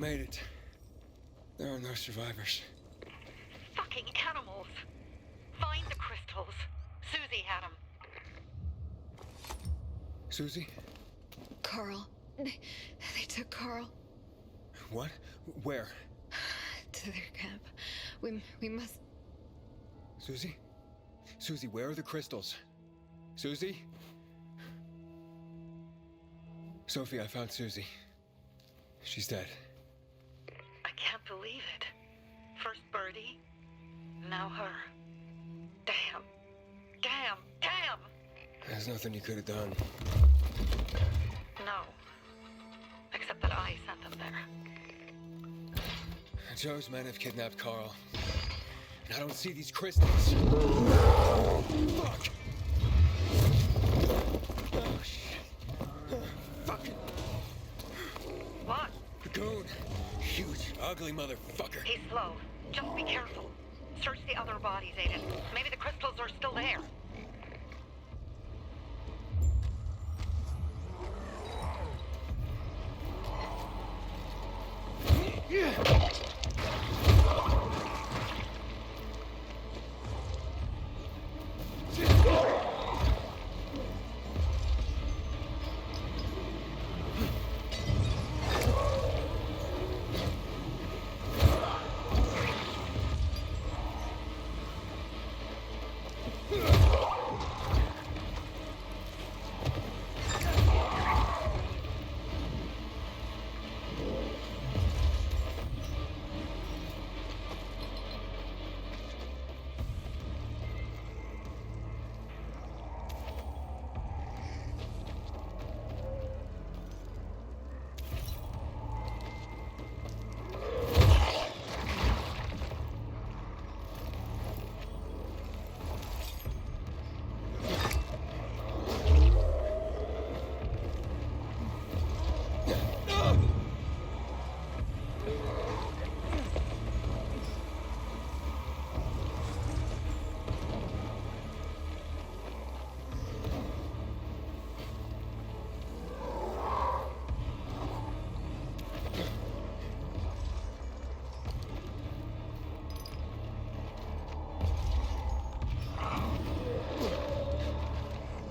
made it. There are no survivors. Fucking animals! Find the crystals. Susie had them. Susie? Carl. They took Carl What? Where? to their camp. We must... Susie? Susie, where are the crystals? Susie? Sophie, I found Susie. She's dead. I can't believe it. First Birdie, now her. Damn. Damn. Damn! There's nothing you could have done. No. Except that I sent them there. Joe's men have kidnapped Carl. And I don't see these crystals. Fuck! Oh, shit. Fucking... What? The goon. Huge, ugly motherfucker. He's slow. Just be careful. Search the other bodies, Aiden. Maybe the crystals are still there.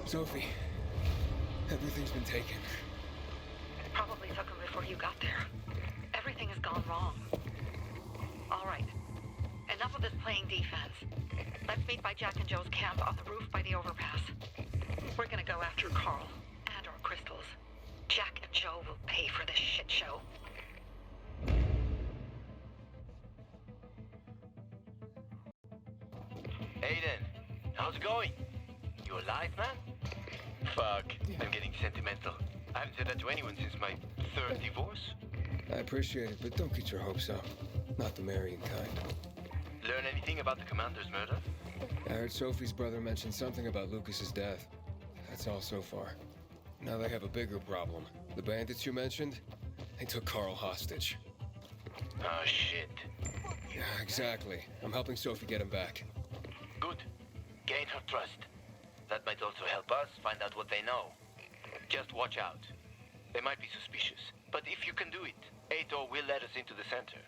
Sophie, everything's been taken. Probably took them before you got there. Everything has gone wrong. All right. Enough of this playing defense. Let's meet by Jack and Joe's camp on the roof by the overpass. We're gonna go after Carl and our crystals. Jack and Joe will pay for this shit show. Aiden, how's it going? You alive, man? Fuck, I'm getting sentimental. I haven't said that to anyone since my third divorce. I appreciate it, but don't get your hopes up. Not the marrying kind. Learn anything about the commander's murder? I heard Sophie's brother mention something about Lucas's death. That's all so far. Now they have a bigger problem. The bandits you mentioned, they took Carl hostage. Oh, shit. Yeah, exactly. I'm helping Sophie get him back. Good. Gain her trust. That might also help us find out what they know. Just watch out. They might be suspicious, but if you can do it, Ator will let us into the center.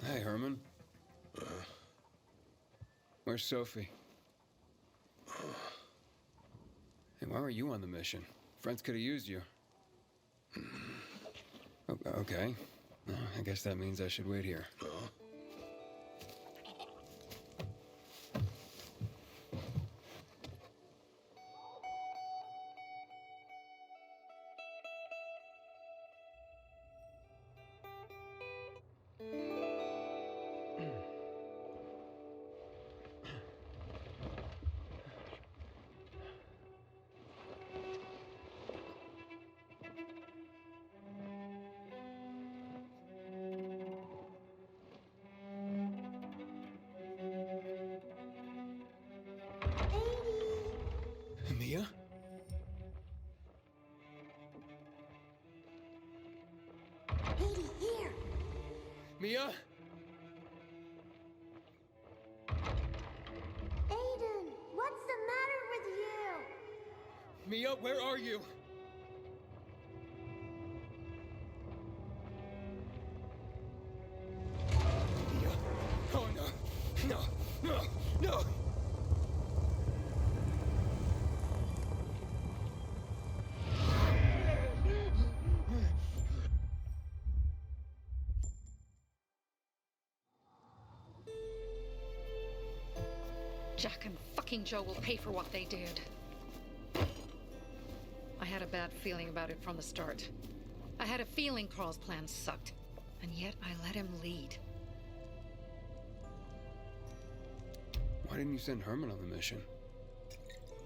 Hey, Herman. Where's Sophie? Hey, why were you on the mission? Friends could have used you. Okay. I guess that means I should wait here. Mia? Lady, here! Mia? Aiden, what's the matter with you? Mia, where are you? Jack and fucking Joe will pay for what they did. I had a bad feeling about it from the start. I had a feeling Carl's plan sucked, and yet I let him lead. Why didn't you send Herman on the mission?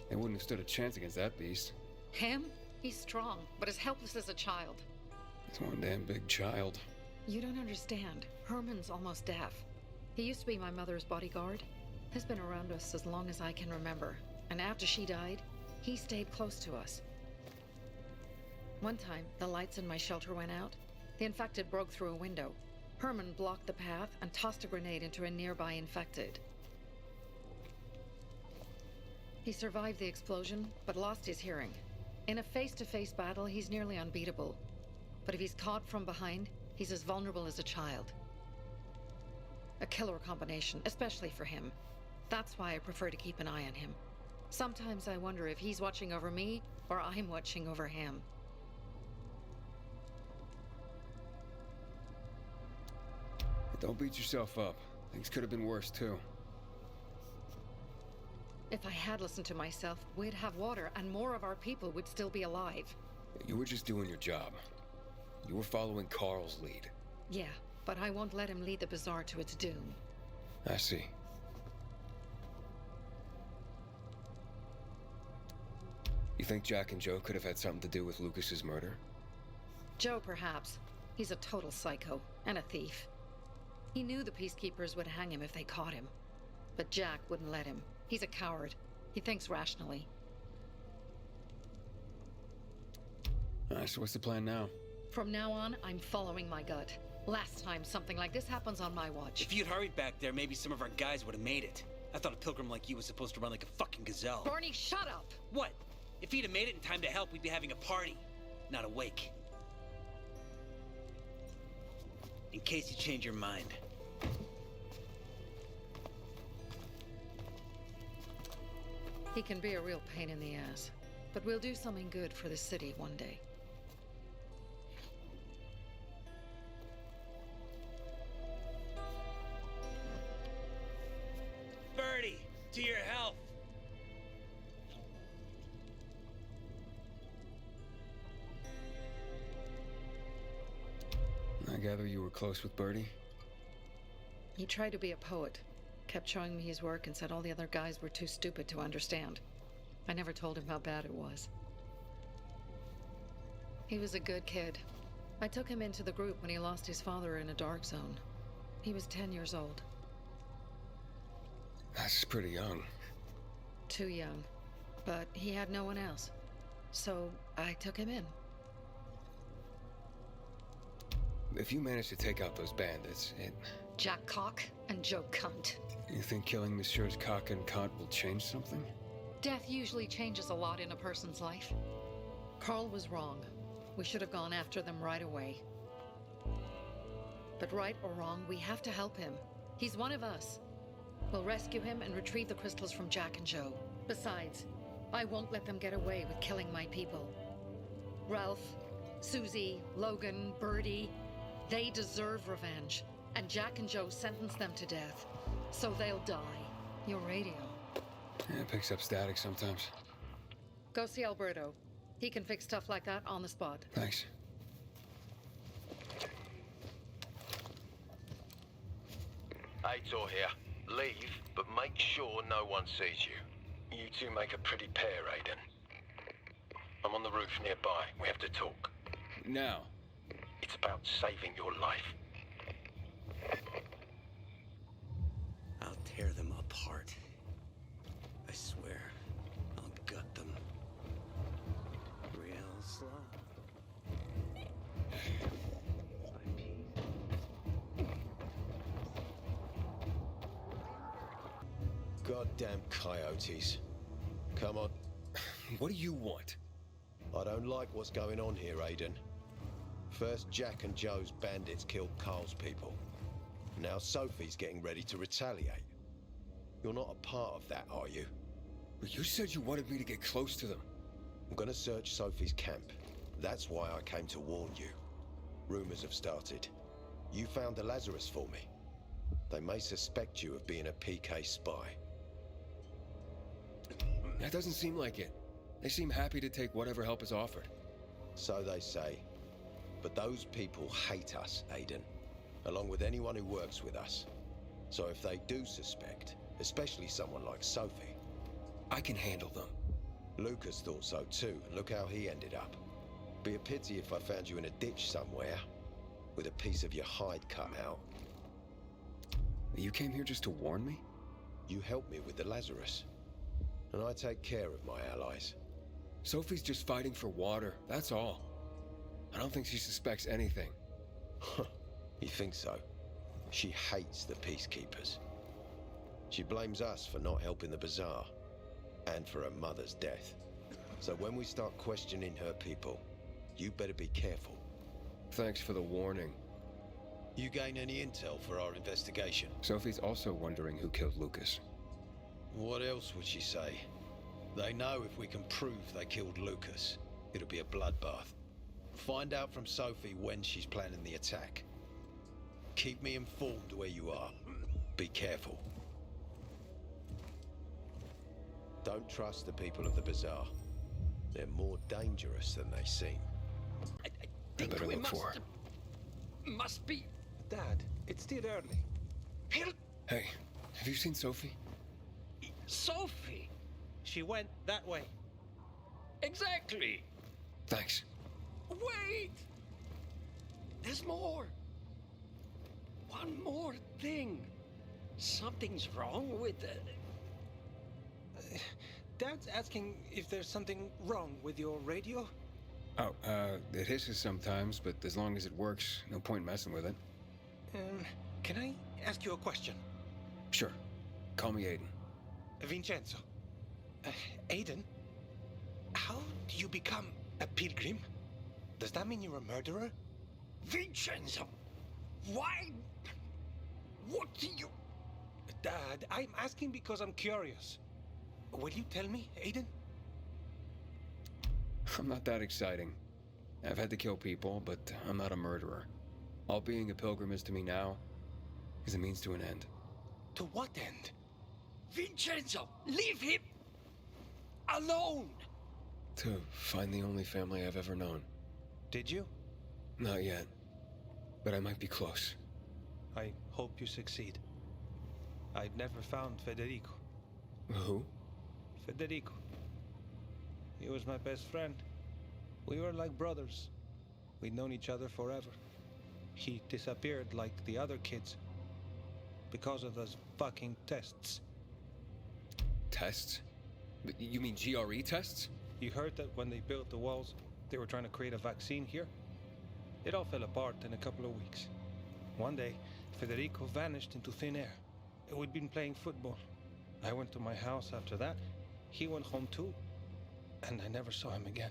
They wouldn't have stood a chance against that beast. Him? He's strong, but as helpless as a child. He's one damn big child. You don't understand. Herman's almost deaf. He used to be my mother's bodyguard. He's been around us as long as I can remember. And after she died, he stayed close to us. One time, the lights in my shelter went out. The infected broke through a window. Herman blocked the path and tossed a grenade into a nearby infected. He survived the explosion, but lost his hearing. In a face-to-face battle, he's nearly unbeatable. But if he's caught from behind, he's as vulnerable as a child. A killer combination, especially for him. That's why I prefer to keep an eye on him. Sometimes I wonder if he's watching over me, or I'm watching over him. Don't beat yourself up. Things could have been worse, too. If I had listened to myself, we'd have water, and more of our people would still be alive. You were just doing your job. You were following Carl's lead. Yeah, but I won't let him lead the Bazaar to its doom. I see. You think Jack and Joe could have had something to do with Lucas's murder? Joe, perhaps. He's a total psycho, and a thief. He knew the Peacekeepers would hang him if they caught him. But Jack wouldn't let him. He's a coward. He thinks rationally. So what's the plan now? From now on, I'm following my gut. Last time something like this happens on my watch. If you'd hurried back there, maybe some of our guys would have made it. I thought a pilgrim like you was supposed to run like a fucking gazelle. Barney, shut up! What? If he'd have made it in time to help, we'd be having a party, not a wake. In case you change your mind. He can be a real pain in the ass. But we'll do something good for the city one day. Birdie, to your health. I gather you were close with Birdie? He tried to be a poet. Kept showing me his work and said all the other guys were too stupid to understand. I never told him how bad it was. He was a good kid. I took him into the group when he lost his father in a dark zone. He was 10 years old. That's pretty young. Too young. But he had no one else. So I took him in. If you manage to take out those bandits, Jack Cock and Joe Cunt. You think killing Messieurs Cock and Cunt will change something? Death usually changes a lot in a person's life. Carl was wrong. We should have gone after them right away. But right or wrong, we have to help him. He's one of us. We'll rescue him and retrieve the crystals from Jack and Joe. Besides, I won't let them get away with killing my people. Ralph, Susie, Logan, Birdie, they deserve revenge. And Jack and Joe sentenced them to death. So they'll die. Your radio. Yeah, it picks up static sometimes. Go see Alberto. He can fix stuff like that on the spot. Thanks. Aitor here. Leave, but make sure no one sees you. You two make a pretty pair, Aiden. I'm on the roof nearby. We have to talk. Now. It's about saving your life. I'll tear them apart. I swear, I'll gut them. Real slow. Goddamn coyotes. Come on. What do you want? I don't like what's going on here, Aiden. First, Jack and Joe's bandits killed Carl's people. Now Sophie's getting ready to retaliate. You're not a part of that, are you? But you said you wanted me to get close to them. I'm gonna search Sophie's camp. That's why I came to warn you. Rumors have started. You found the Lazarus for me. They may suspect you of being a PK spy. That doesn't seem like it. They seem happy to take whatever help is offered. So they say. But those people hate us, Aiden, along with anyone who works with us. So if they do suspect, especially someone like Sophie... I can handle them. Lucas thought so too, and look how he ended up. Be a pity if I found you in a ditch somewhere, with a piece of your hide cut out. You came here just to warn me? You helped me with the Lazarus, and I take care of my allies. Sophie's just fighting for water, that's all. I don't think she suspects anything. You think so? She hates the Peacekeepers. She blames us for not helping the Bazaar, and for her mother's death. So when we start questioning her people, you better be careful. Thanks for the warning. You gain any intel for our investigation? Sophie's also wondering who killed Lucas. What else would she say? They know if we can prove they killed Lucas, it'll be a bloodbath. Find out from Sophie when she's planning the attack. Keep me informed where you are. Be careful. Don't trust the people of the Bazaar. They're more dangerous than they seem. I I think better we look for her. must be... Dad, it's still early. Hey, have you seen Sophie? Sophie! She went that way. Exactly! Thanks. Wait! There's more. One more thing. Something's wrong with it. Dad's asking if there's something wrong with your radio? Oh, it hisses sometimes, but as long as it works, no point messing with it. Can I ask you a question? Sure. Call me Aiden. Vincenzo. Aiden, how do you become a pilgrim? Does that mean you're a murderer? Vincenzo! Why? What do you... Dad, I'm asking because I'm curious. Will you tell me, Aiden? I'm not that exciting. I've had to kill people, but I'm not a murderer. All being a pilgrim is to me now is a means to an end. To what end? Vincenzo, leave him alone! To find the only family I've ever known. Did you? Not yet, but I might be close. I hope you succeed. I'd never found Federico. Who? Federico. He was my best friend. We were like brothers. We'd known each other forever. He disappeared like the other kids because of those fucking tests. Tests? You mean GRE tests? You heard that when they built the walls, they were trying to create a vaccine here? It all fell apart in a couple of weeks. One day, Federico vanished into thin air. We'd been playing football. I went to my house after that. He went home too. And I never saw him again.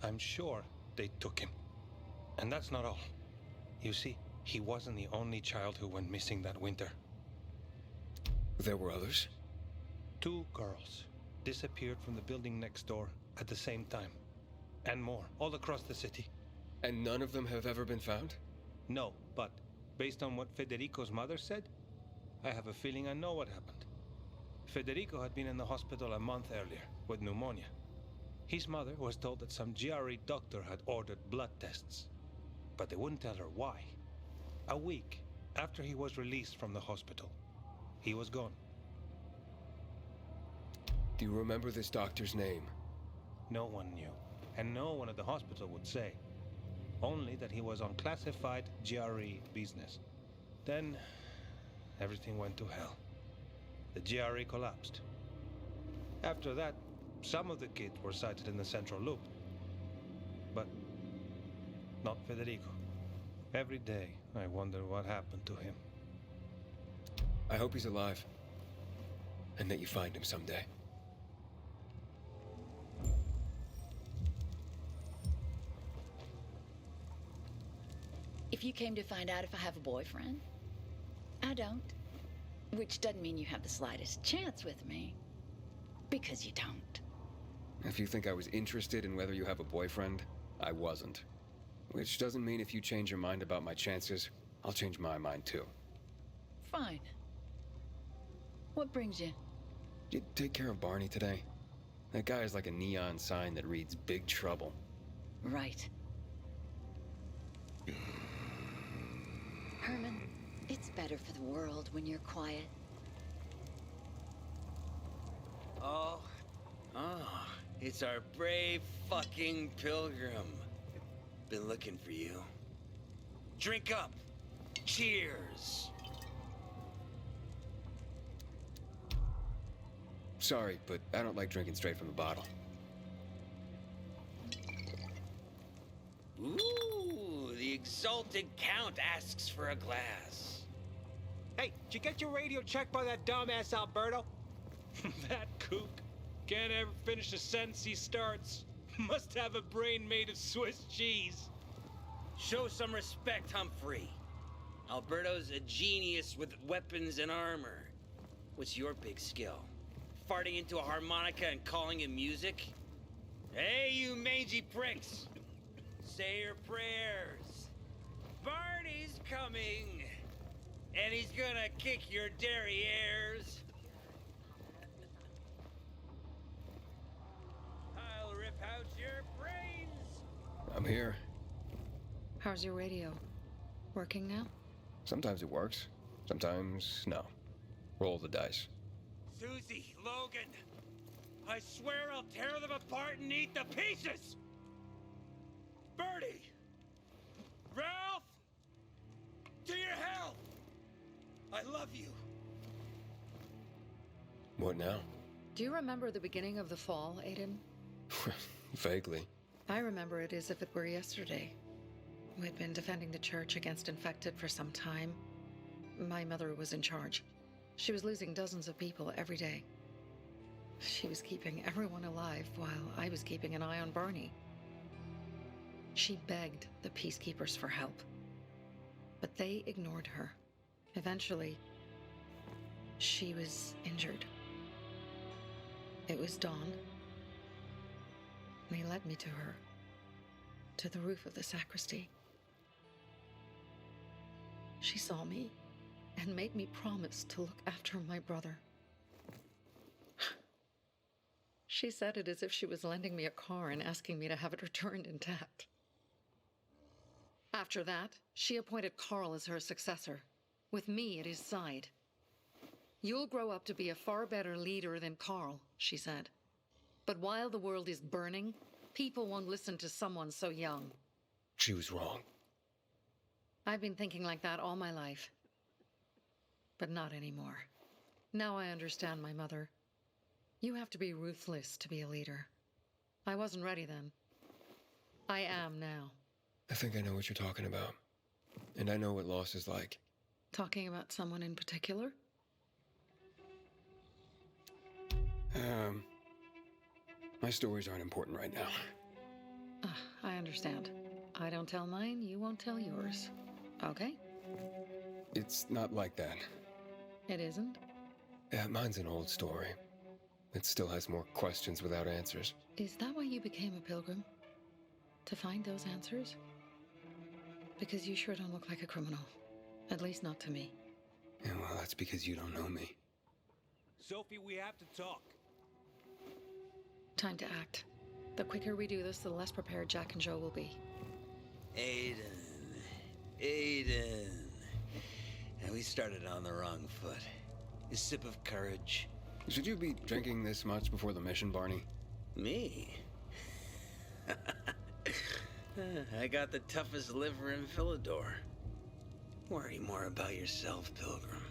I'm sure they took him. And that's not all. You see, he wasn't the only child who went missing that winter. There were others? 2 girls disappeared from the building next door at the same time. And more, all across the city. And none of them have ever been found? No, but based on what Federico's mother said, I have a feeling I know what happened. Federico had been in the hospital a month earlier with pneumonia. His mother was told that some GRE doctor had ordered blood tests, but they wouldn't tell her why. A week after he was released from the hospital, he was gone. Do you remember this doctor's name? No one knew, and no one at the hospital would say. Only that he was on classified GRE business. Then, everything went to hell. The GRE collapsed. After that, some of the kids were sighted in the central loop. But not Federico. Every day, I wonder what happened to him. I hope he's alive. And that you find him someday. If you came to find out if I have a boyfriend, I don't. Which doesn't mean you have the slightest chance with me. Because you don't. If you think I was interested in whether you have a boyfriend, I wasn't. Which doesn't mean if you change your mind about my chances, I'll change my mind too. Fine. What brings you? Did you take care of Barney today? That guy is like a neon sign that reads Big Trouble. Right. Herman, it's better for the world when you're quiet. Oh, it's our brave fucking pilgrim. Been looking for you. Drink up. Cheers. Sorry, but I don't like drinking straight from the bottle. Ooh, the exalted count asks for a glass. Hey, did you get your radio checked by that dumbass Alberto? That kook. Can't ever finish a sentence he starts. Must have a brain made of Swiss cheese. Show some respect, Humphrey. Alberto's a genius with weapons and armor. What's your big skill? Farting into a harmonica and calling it music? Hey, you mangy pricks! Say your prayers. Barney's coming, and he's gonna kick your derrieres. I'll rip out your brains. I'm here. How's your radio? Working now? Sometimes it works. Sometimes no. Roll the dice. Susie, Logan, I swear I'll tear them apart and eat the pieces! Bertie! Ralph! To your health! I love you. What now? Do you remember the beginning of the fall, Aiden? Vaguely. I remember it as if it were yesterday. We'd been defending the church against infected for some time. My mother was in charge. She was losing dozens of people every day. She was keeping everyone alive while I was keeping an eye on Barney. She begged the peacekeepers for help, but they ignored her. Eventually, she was injured. It was dawn. They led me to her, to the roof of the sacristy. She saw me and made me promise to look after my brother. She said it as if she was lending me a car and asking me to have it returned intact. After that, she appointed Carl as her successor, with me at his side. You'll grow up to be a far better leader than Carl, she said. But while the world is burning, people won't listen to someone so young. She was wrong. I've been thinking like that all my life. But not anymore. Now I understand my mother. You have to be ruthless to be a leader. I wasn't ready then. I am now. I think I know what you're talking about. And I know what loss is like. Talking about someone in particular? My stories aren't important right now. I understand. I don't tell mine, you won't tell yours. Okay? It's not like that. It isn't? Yeah, mine's an old story. It still has more questions without answers. Is that why you became a pilgrim? To find those answers? Because you sure don't look like a criminal. At least not to me. Yeah, well, that's because you don't know me. Sophie, we have to talk. Time to act. The quicker we do this, the less prepared Jack and Joe will be. Aiden. And we started on the wrong foot. A sip of courage. Should you be drinking this much before the mission, Barney? Me? I got the toughest liver in Philidor. Worry more about yourself, Pilgrim.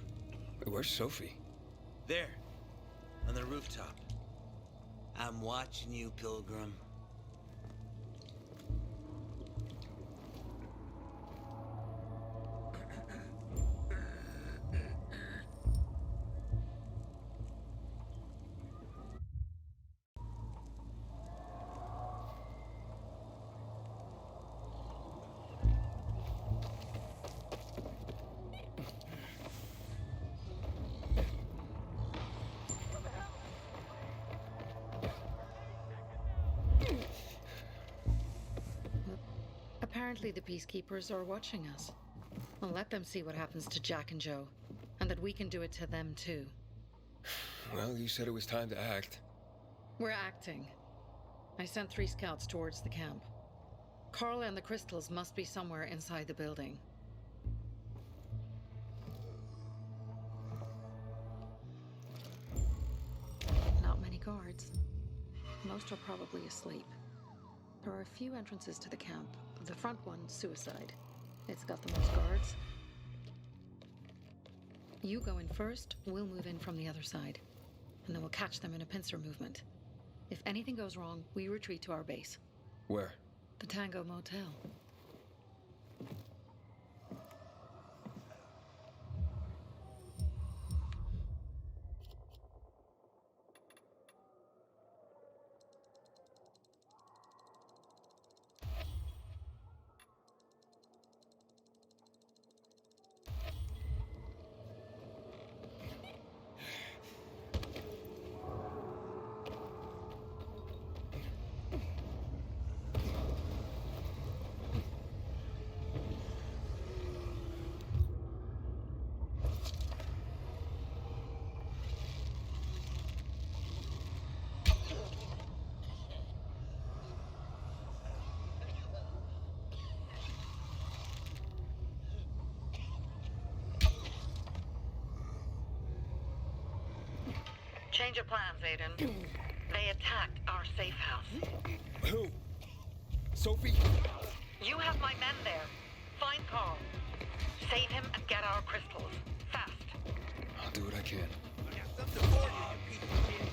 Where's Sophie? There, on the rooftop. I'm watching you, Pilgrim. Apparently the peacekeepers are watching us. Well, let them see what happens to Jack and Joe, and that we can do it to them too. Well, you said it was time to act. We're acting. I sent 3 scouts towards the camp. Carl and the crystals must be somewhere inside the building. Not many guards. Most are probably asleep. There are a few entrances to the camp. The front one, suicide. It's got the most guards. You go in first, we'll move in from the other side. And then we'll catch them in a pincer movement. If anything goes wrong, we retreat to our base. Where? The Tango Motel. Change of plans, Aiden. They attacked our safe house. Who? Sophie? You have my men there. Find Carl. Save him and get our crystals. Fast. I'll do what I can. I got something for you, you piece of shit.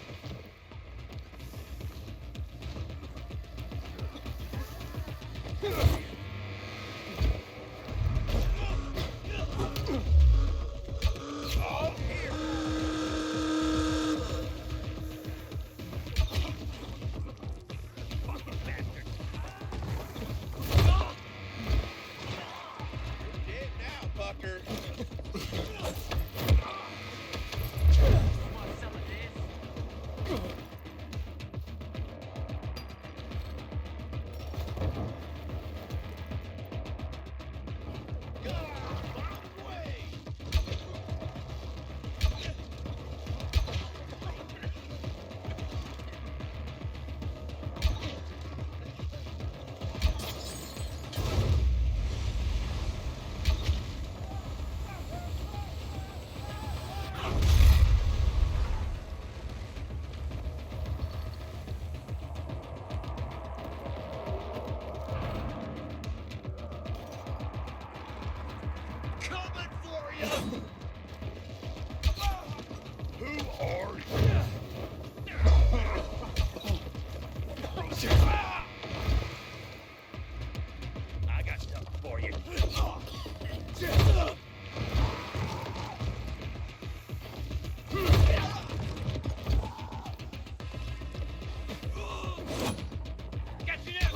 I got something for you. Got you now.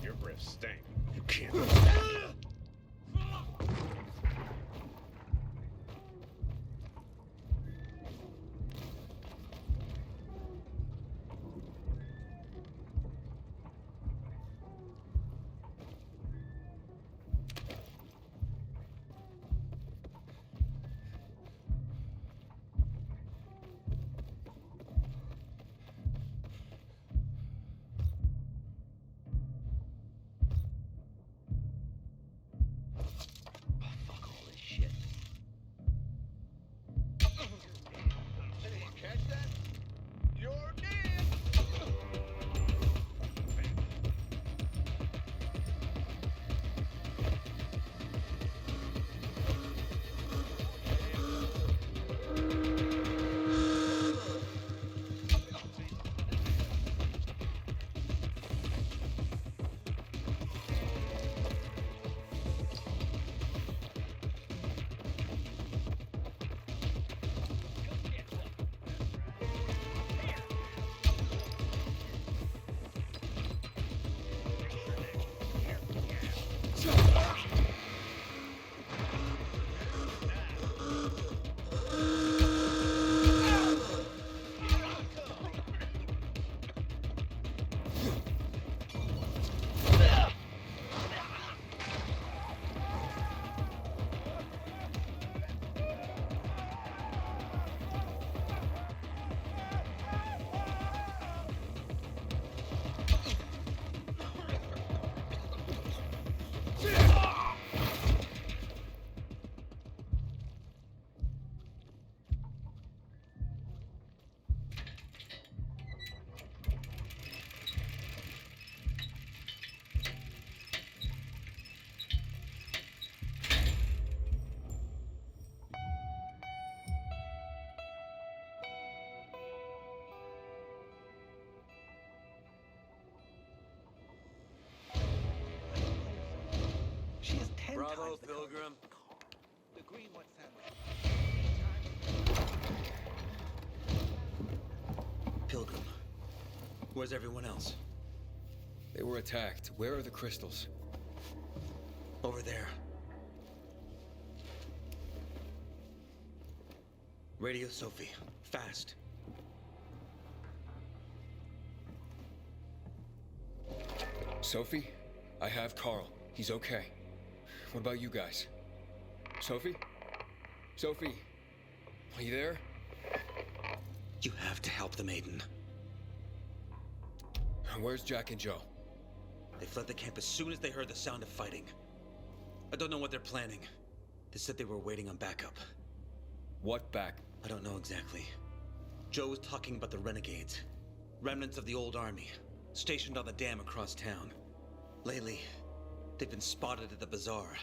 Your breath stank. You can't. Pilgrim. Where's everyone else? They were attacked. Where are the crystals? Over there. Radio Sophie. Fast. Sophie? I have Carl. He's okay. What about you guys? Sophie? Sophie? Are you there? You have to help the maiden. Where's Jack and Joe? They fled the camp as soon as they heard the sound of fighting. I don't know what they're planning. They said they were waiting on backup. What back? I don't know exactly. Joe was talking about the renegades. Remnants of the old army, stationed on the dam across town. Lately, they've been spotted at the bazaar.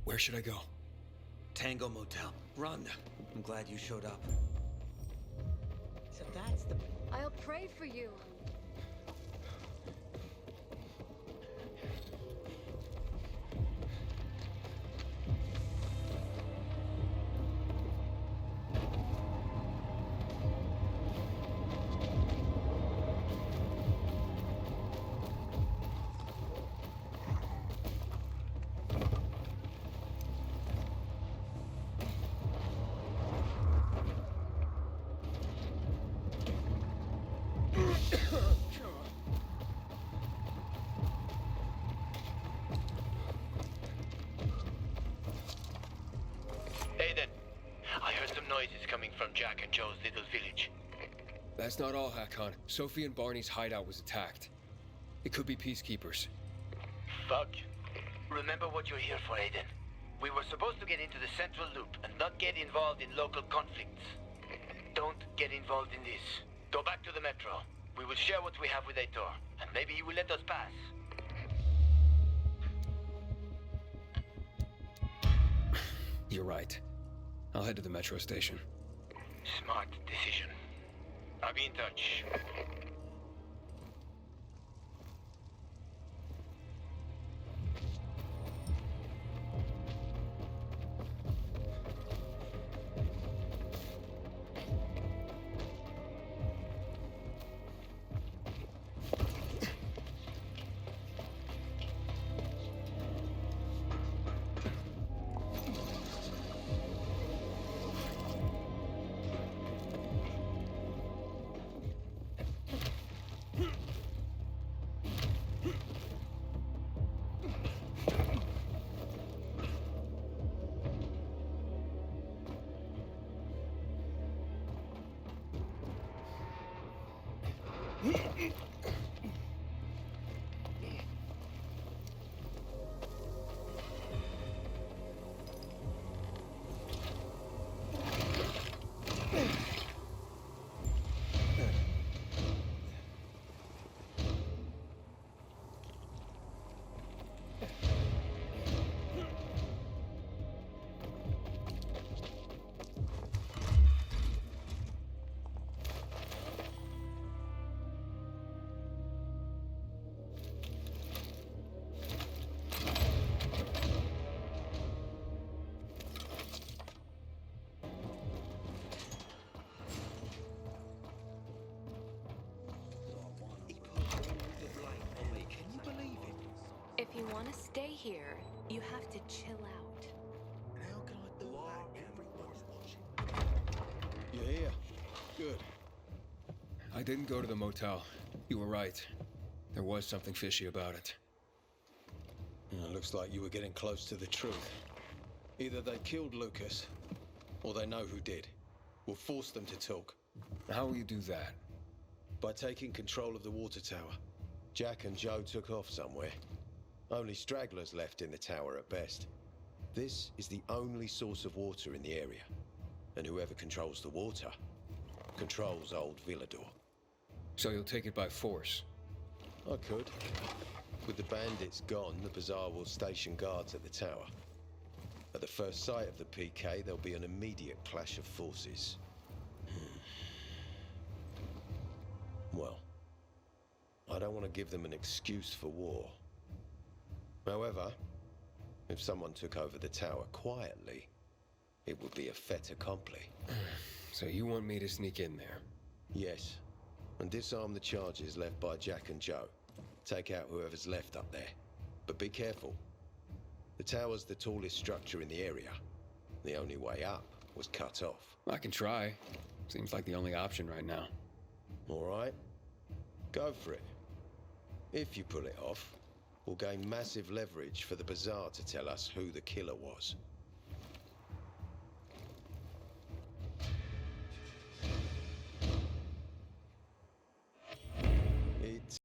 Where should I go? Tango Motel. Run. I'm glad you showed up. So that's the... I'll pray for you. Aiden, I heard some noises coming from Jack and Joe's little village. That's not all, Hakon. Sophie and Barney's hideout was attacked. It could be peacekeepers. Fuck. Remember what you're here for, Aiden. We were supposed to get into the Central Loop and not get involved in local conflicts. Don't get involved in this. Go back to the Metro. We will share what we have with Aitor, and maybe he will let us pass. You're right. I'll head to the metro station. Smart decision. I'll be in touch. If you want to stay here, you have to chill out. How can I do that? Everyone's watching. You're here. Good. I didn't go to the motel. You were right. There was something fishy about it. Looks like you were getting close to the truth. Either they killed Lucas, or they know who did. We'll force them to talk. How will you do that? By taking control of the water tower. Jack and Joe took off somewhere. Only stragglers left in the tower at best. This is the only source of water in the area. And whoever controls the water, controls old Villador. So you'll take it by force? I could. With the bandits gone, the Bazaar will station guards at the tower. At the first sight of the PK, there'll be an immediate clash of forces. Well, I don't want to give them an excuse for war. However, if someone took over the tower quietly, it would be a fait accompli. So you want me to sneak in there? Yes. And disarm the charges left by Jack and Joe. Take out whoever's left up there. But be careful. The tower's the tallest structure in the area. The only way up was cut off. I can try. Seems like the only option right now. All right. Go for it. If you pull it off, we'll gain massive leverage for the Bazaar to tell us who the killer was.